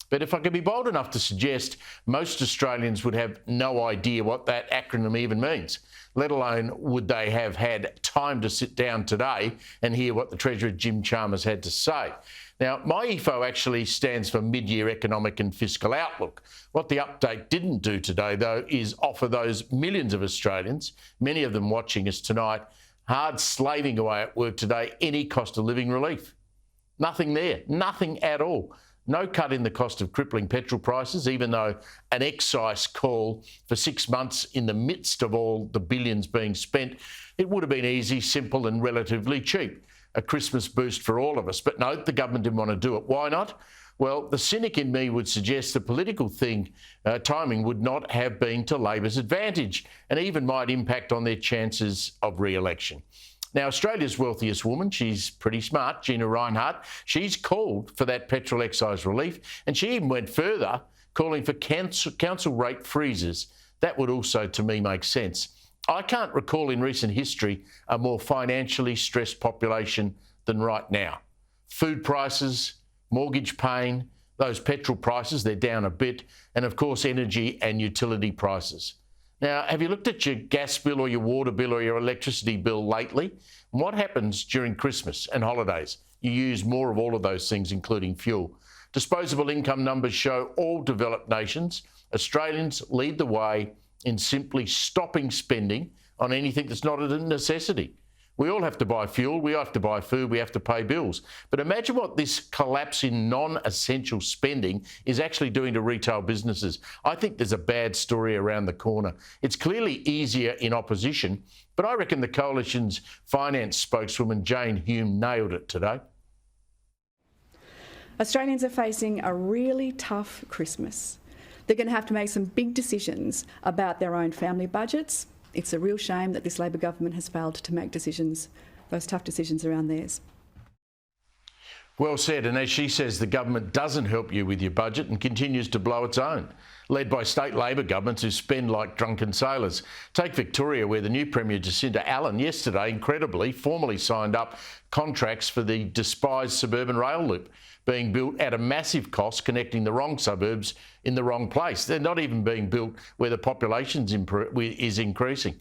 But if I could be bold enough to suggest, most Australians would have no idea what that acronym even means, let alone would they have had time to sit down today and hear what the Treasurer Jim Chalmers had to say. Now, MYEFO actually stands for Mid-Year Economic and Fiscal Outlook. What the update didn't do today, though, is offer those millions of Australians, many of them watching us tonight, hard slaving away at work today, any cost of living relief. Nothing there, nothing at all. No cut in the cost of crippling petrol prices, even though an excise call for 6 months in the midst of all the billions being spent, it would have been easy, simple and relatively cheap. A Christmas boost for all of us. But no, the government didn't want to do it. Why not? Well, the cynic in me would suggest the political timing would not have been to Labor's advantage and even might impact on their chances of re-election. Now, Australia's wealthiest woman, she's pretty smart, Gina Rinehart, she's called for that petrol excise relief, and she even went further, calling for council rate freezes. That would also, to me, make sense. I can't recall in recent history a more financially stressed population than right now. Food prices, mortgage pain, those petrol prices, they're down a bit, and of course, energy and utility prices. Now, have you looked at your gas bill or your water bill or your electricity bill lately? And what happens during Christmas and holidays? You use more of all of those things, including fuel. Disposable income numbers show all developed nations, Australians lead the way in simply stopping spending on anything that's not a necessity. We all have to buy fuel, we have to buy food, we have to pay bills. But imagine what this collapse in non-essential spending is actually doing to retail businesses. I think there's a bad story around the corner. It's clearly easier in opposition, but I reckon the Coalition's finance spokeswoman, Jane Hume, nailed it today. Australians are facing a really tough Christmas. They're going to have to make some big decisions about their own family budgets. It's a real shame that this Labor government has failed to make decisions, those tough decisions around theirs. Well said, and as she says, the government doesn't help you with your budget and continues to blow its own, led by state Labor governments who spend like drunken sailors. Take Victoria, where the new Premier Jacinta Allan yesterday, incredibly, formally signed up contracts for the despised suburban rail loop, being built at a massive cost, connecting the wrong suburbs in the wrong place. They're not even being built where the population is increasing.